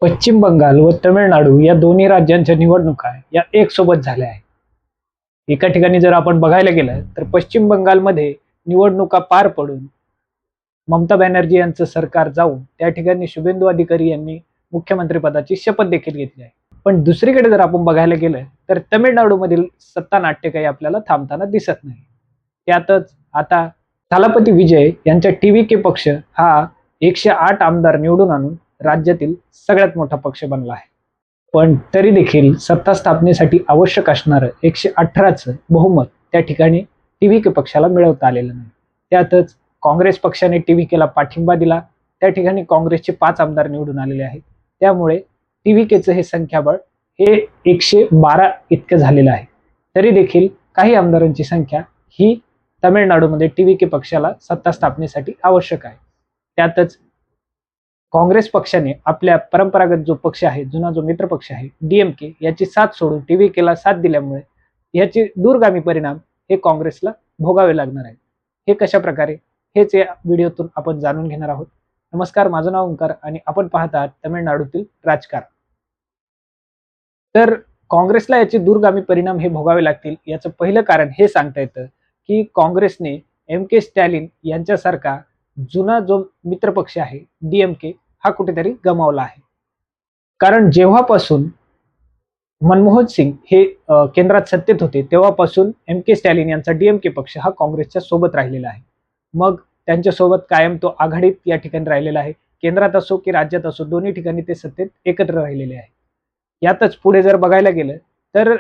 पश्चिम बंगाल व तमिळनाडू या दोन्ही राज्यांच्या निवडणुका या एक सोबत झाल्या आहेत. एका ठिकाणी जर आपण बघायला गेलं तर पश्चिम बंगालमध्ये निवडणुका पार पडून ममता बॅनर्जी यांचं सरकार जाऊन त्या ठिकाणी शुभेंदू अधिकारी यांनी मुख्यमंत्री पदाची शपथ देखील घेतली आहे. पण दुसरीकडे जर आपण बघायला गेलं तर तमिळनाडूमधील सत्ता नाट्य काही आपल्याला थांबताना दिसत नाही. त्यातच आता थालापती विजय यांचा टीव्हीके पक्ष हा 108 आमदार निवडून आणून राज्यातील सगळ्यात मोठा पक्ष बनला आहे. पण तरी देखील सत्ता स्थापनेसाठी आवश्यक असणारं 118चं बहुमत त्या ठिकाणी टीव्हीके पक्षाला मिळवता आलेलं नाही. त्यातच काँग्रेस पक्षाने टीव्हीकेला पाठिंबा दिला. त्या ठिकाणी काँग्रेसचे 5 आमदार निवडून आलेले आहेत. त्यामुळे टीव्हीकेचं हे संख्याबळ हे 112 इतकं झालेलं आहे. तरी देखील काही आमदारांची संख्या ही तमिळनाडूमध्ये टीव्हीके पक्षाला सत्ता स्थापनेसाठी आवश्यक आहे. त्यातच काँग्रेस पक्षाने आपल्या परंपरागत जो पक्ष आहे, जुना जो मित्र पक्ष आहे डीएमके, याची साथ सोडून टीव्हीकेला साथ दिल्यामुळे याचे दूरगामी परिणाम हे काँग्रेसला भोगावे लागणार आहेत. हे कशा प्रकारे, हेच या व्हिडिओतून आपण जाणून घेणार आहोत. नमस्कार, माझं नाव ओंकार आणि आपण पाहत आहात तामिळनाडूतील राजकारण. तर काँग्रेसला याचे दूरगामी परिणाम हे भोगावे लागतील याचं पहिलं कारण हे सांगता येतं की काँग्रेसने के स्टॅलिन यांच्यासारखा जुना जो मित्रपक्ष आहे डीएमके हा कुठेतरी गमावला आहे. कारण जेव्हापासून मनमोहन सिंग हे केंद्रात सत्तेत होते तेव्हापासून के स्टॅलिन यांचा डीएमके पक्ष हा काँग्रेसच्या सोबत राहिलेला आहे. मग त्यांच्यासोबत कायम तो आघाडीत या ठिकाणी राहिलेला आहे. केंद्रात असो की राज्यात असो, दोन्ही ठिकाणी ते सत्तेत एकत्र राहिलेले आहे. यातच पुढे जर बघायला गेलं तर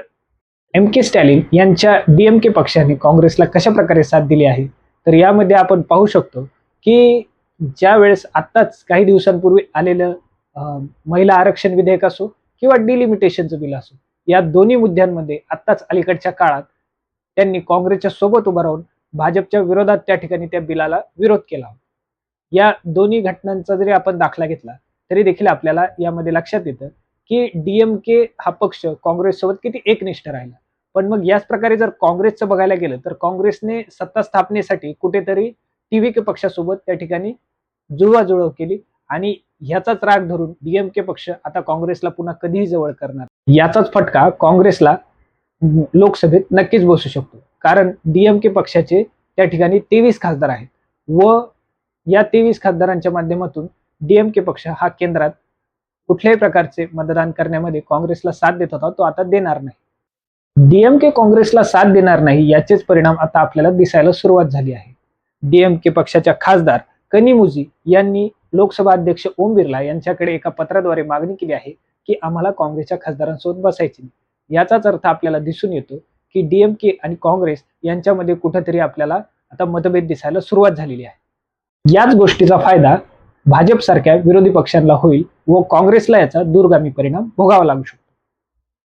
के स्टॅलिन यांच्या डीएमके पक्षाने काँग्रेसला कशा प्रकारे साथ दिली आहे, तर यामध्ये आपण पाहू शकतो की ज्या वेळेस आत्ताच काही दिवसांपूर्वी आलेलं महिला आरक्षण विधेयक असो किंवा डिलिमिटेशनचं बिल असो, या दोन्ही मुद्द्यांमध्ये आत्ताच अलीकडच्या काळात त्यांनी काँग्रेसच्या सोबत उभं राहून भाजपच्या विरोधात त्या ठिकाणी त्या बिलाला विरोध केला. या दोन्ही घटनांचा जरी आपण दाखला घेतला तरी देखील आपल्याला यामध्ये लक्षात येतं की डीएमके हा पक्ष काँग्रेससोबत किती एकनिष्ठ राहिला. पण मग याच प्रकारे जर काँग्रेसचं बघायला गेलं तर काँग्रेसने सत्ता स्थापनेसाठी कुठेतरी टीव्हीके पक्षासोबत त्या ठिकाणी जुळवाजुळव केली आणि ह्याचाच राग धरून डीएमके पक्ष आता काँग्रेसला पुन्हा कधीही जवळ करणार. याचाच फटका काँग्रेसला लोकसभेत नक्कीच बसू शकतो. कारण डीएमके पक्षाचे त्या ठिकाणी 23 खासदार आहेत व या 23 खासदारांच्या माध्यमातून डीएमके पक्ष हा केंद्रात कुठल्याही प्रकारचे मतदान करण्यामध्ये काँग्रेसला साथ देत होता, तो आता देणार नाही. डीएमके काँग्रेसला साथ देणार नाही याचेच परिणाम आता आपल्याला दिसायला सुरुवात झाली आहे. डीएमके पक्षाच्या खासदार कनिमोझी यांनी लोकसभा अध्यक्ष ओम बिर्ला यांच्याकडे एका पत्राद्वारे मागणी केली आहे की आम्हाला काँग्रेसच्या खासदारांसोबत बसायचे नाही. याचाच अर्थ आपल्याला दिसून येतो की डीएमके आणि काँग्रेस यांच्यामध्ये कुठेतरी आपल्याला आता मतभेद दिसायला सुरुवात झालेली आहे. याच गोष्टीचा फायदा भाजप सारख्या विरोधी पक्षांना होईल व काँग्रेसला याचा दूरगामी परिणाम भोगावा लागू शकतो.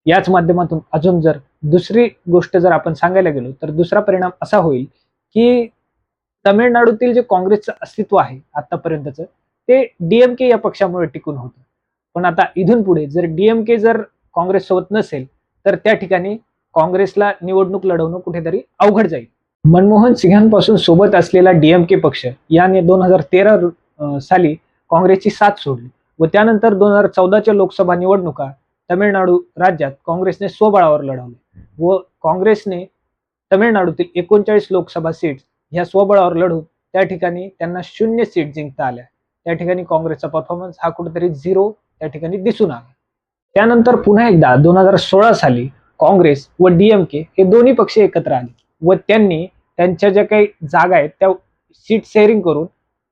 याच माध्यमातून अजून जर दुसरी गोष्ट जर आपण सांगायला गेलो तर दुसरा परिणाम असा होईल की तमिळनाडूतील जे काँग्रेसचं अस्तित्व आहे आतापर्यंतचं ते डीएमके या पक्षामुळे टिकून होतं. पण आता इथून पुढे जर डीएमके जर काँग्रेस सोबत नसेल तर त्या ठिकाणी काँग्रेसला निवडणूक लढवणं कुठेतरी अवघड जाईल. मनमोहन सिंगांपासून सोबत असलेला डीएमके पक्ष याने 2013 साली काँग्रेसची साथ सोडली व त्यानंतर 2014च्या लोकसभा निवडणुका तमिळनाडू राज्यात काँग्रेसने स्वबळावर लढवले व काँग्रेसने तमिळनाडूतील 39 लोकसभा सीट ह्या स्वबळावर लढून त्या ठिकाणी त्यांना 0 सीट जिंकता आल्या. त्या ठिकाणी काँग्रेसचा परफॉर्मन्स हा कुठेतरी 0 त्या ठिकाणी दिसून आला. त्यानंतर पुन्हा एकदा 2016 साली काँग्रेस व डीएमके हे दोन्ही पक्ष एकत्र आले व त्यांनी त्यांच्या ज्या काही जागा आहेत त्या सीट शेअरिंग करून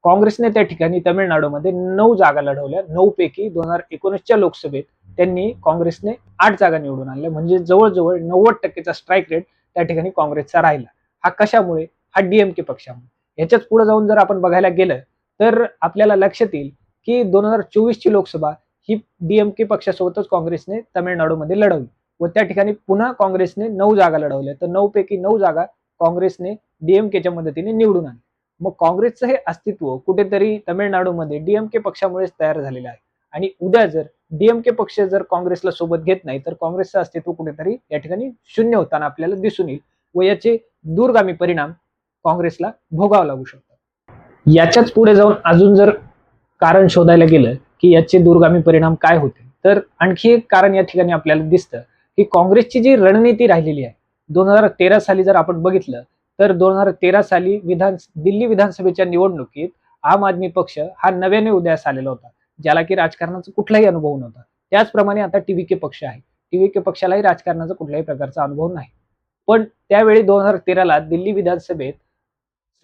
काँग्रेसने त्या ठिकाणी तमिळनाडूमध्ये 9 जागा लढवल्या. 9 पैकी 2019च्या लोकसभेत त्यांनी काँग्रेसने 8 जागा निवडून आणल्या. म्हणजे जवळजवळ 90% स्ट्राईक रेट त्या ठिकाणी काँग्रेसचा राहिला. हा कशामुळे? हा डीएमके पक्षामुळे. याच्याच पुढे जाऊन जर आपण बघायला गेलं तर आपल्याला लक्षात येईल की 2024ची लोकसभा ही डीएमके पक्षासोबतच काँग्रेसने तमिळनाडूमध्ये लढवली व त्या ठिकाणी पुन्हा काँग्रेसने 9 जागा लढवल्या. तर 9 पैकी 9 जागा काँग्रेसने डीएमकेच्या मदतीने निवडून आणली. मग काँग्रेसचं हे अस्तित्व कुठेतरी तमिळनाडूमध्ये डीएमके पक्षामुळेच तयार झालेलं आहे आणि उद्या जर डीएमके पक्ष जर काँग्रेसला सोबत घेत नाही तर काँग्रेसचं अस्तित्व कुठेतरी या ठिकाणी शून्य होताना आपल्याला दिसून येईल व याचे दूरगामी परिणाम काँग्रेसला भोगावं लागू शकतात. याच्याच पुढे जाऊन अजून जर कारण शोधायला गेलं की याचे दूरगामी परिणाम काय होते. तर आणखी एक कारण या ठिकाणी आपल्याला दिसतं की काँग्रेसची जी रणनीती राहिलेली आहे 2013 साली जर आपण बघितलं तर 2013 साली दिल्ली विधानसभेच्या निवडणुकीत आम आदमी पक्ष हा नव्याने उदयास आलेला होता, ज्याला की राजकारणाचा कुठलाही अनुभव नव्हता. त्याचप्रमाणे आता टीव्हीके पक्ष आहे. टीव्हीके पक्षालाही राजकारणाचा कुठल्याही प्रकारचा अनुभव नाही. पण त्यावेळी 2013ला दिल्ली विधानसभेत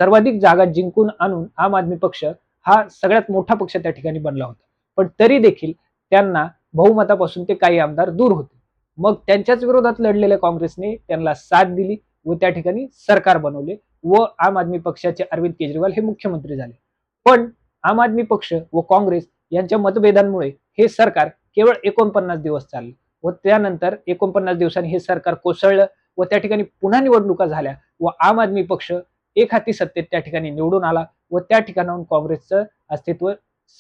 सर्वाधिक जागा जिंकून आणून आम आदमी पक्ष हा सगळ्यात मोठा पक्ष त्या ठिकाणी बनला होता. पण तरी देखील त्यांना बहुमतापासून ते काही आमदार दूर होते. मग त्यांच्याच विरोधात लढलेल्या काँग्रेसने त्यांना साथ दिली व त्या ठिकाणी सरकार बनवले व आम आदमी पक्षाचे अरविंद केजरीवाल हे मुख्यमंत्री झाले. पण आम आदमी पक्ष व काँग्रेस यांच्या मतभेदांमुळे हे सरकार केवळ 49 दिवस चालले व त्यानंतर 49 दिवसांनी हे सरकार कोसळलं व त्या ठिकाणी पुन्हा निवडणुका झाल्या व आम आदमी पक्ष एक हाती सत्तेत त्या ठिकाणी निवडून आला व त्या ठिकाणाहून काँग्रेसचं अस्तित्व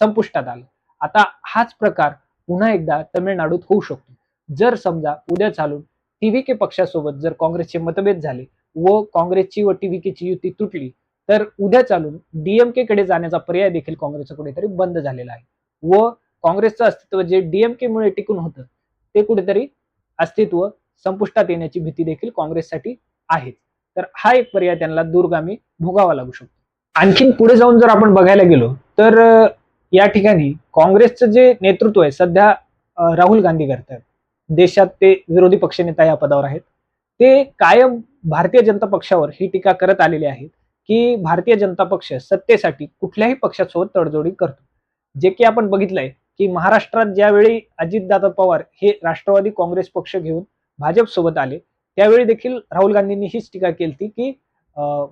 संपुष्टात आलं. आता हाच प्रकार पुन्हा एकदा तामिळनाडूत होऊ शकतो. जर समजा उद्या चालून टीव्हीके पक्षासोबत जर काँग्रेसचे मतभेद झाले व काँग्रेसची व टीव्हीकेची युती तुटली तर उद्या चालून डीएमके कडे जाण्याचा पर्याय देखील काँग्रेसचा कुठेतरी बंद झालेला आहे व काँग्रेसचं अस्तित्व जे डीएमके मुळे टिकून होतं ते कुठेतरी अस्तित्व संपुष्टात येण्याची भीती देखील काँग्रेससाठी आहे. तर हा एक पर्याय त्यांना दूरगामी भोगावा लागू शकतो. आणखीन पुढे जाऊन जर आपण बघायला गेलो तर या ठिकाणी काँग्रेसचं जे नेतृत्व आहे सध्या राहुल गांधी करतात. देशात ते विरोधी पक्षनेता या पदावर आहेत. ते कायम भारतीय जनता पक्षावर ही टीका करत आलेले आहेत की भारतीय जनता पक्ष सत्तेसाठी कुठल्याही पक्षासोबत तडजोडी करतो. जे की आपण बघितलंय की महाराष्ट्रात ज्यावेळी अजितदादा पवार हे राष्ट्रवादी काँग्रेस पक्ष घेऊन भाजप सोबत आले त्यावेळी देखील राहुल गांधींनी हीच टीका केली की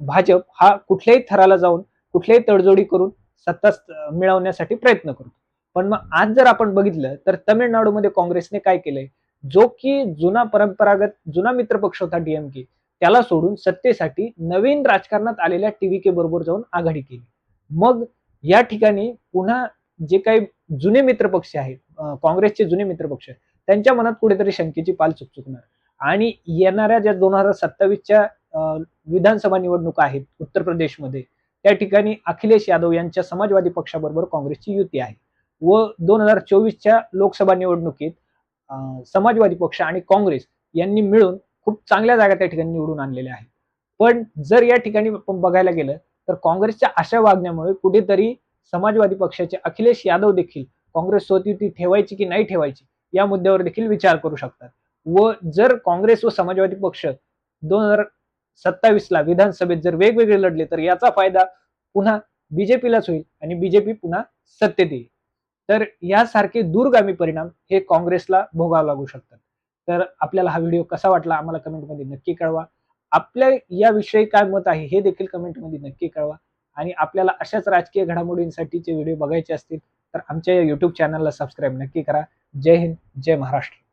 भाजप हा कुठल्याही थराला जाऊन कुठल्याही तडजोडी करून सत्ता मिळवण्यासाठी प्रयत्न करतो. पण मग आज जर आपण बघितलं तर तमिळनाडूमध्ये काँग्रेसने काय केलंय, जो की जुना मित्रपक्ष होता डीएमके त्याला सोडून सत्तेसाठी नवीन राजकारणात आलेल्या टीव्हीके बरोबर जाऊन आघाडी केली. मग या ठिकाणी पुन्हा जे काही जुने मित्रपक्ष आहेत काँग्रेसचे जुने मित्रपक्ष त्यांच्या मनात कुठेतरी शंकेची पाल चुकचुकणार आणि येणाऱ्या ज्या 2027च्या विधानसभा निवडणुका आहेत उत्तर प्रदेशमध्ये त्या ठिकाणी अखिलेश यादव यांच्या समाजवादी पक्षाबरोबर काँग्रेसची युती आहे व 2024च्या लोकसभा निवडणुकीत समाजवादी पक्ष आणि काँग्रेस यांनी मिळून खूप चांगल्या जागा त्या ठिकाणी निवडून आणलेल्या आहेत. पण जर या ठिकाणी आपण बघायला गेलं तर काँग्रेसच्या अशा वागण्यामुळे कुठेतरी समाजवादी पक्षाचे अखिलेश यादव देखील काँग्रेस सोबत युती ठेवायची की नाही ठेवायची या मुद्द्यावर देखील विचार करू शकतात व जर काँग्रेस व समाजवादी पक्ष 2027ला विधानसभेत जर वेगवेगळे लढले तर याचा फायदा पुन्हा बीजेपीलाच होईल आणि बीजेपी पुन्हा सत्तेत येईल. तर यासारखे दूरगामी परिणाम हे काँग्रेसला भोगावे लागू शकतात. तर आपल्याला हा व्हिडिओ कसा वाटला आम्हाला कमेंटमध्ये नक्की कळवा. आपल्या याविषयी काय मत आहे हे देखील कमेंटमध्ये नक्की कळवा आणि आपल्याला अशाच राजकीय घडामोडींसाठीचे व्हिडिओ बघायचे असतील तर आमच्या या युट्यूब चॅनलला सबस्क्राईब नक्की करा. जय हिंद, जय महाराष्ट्र.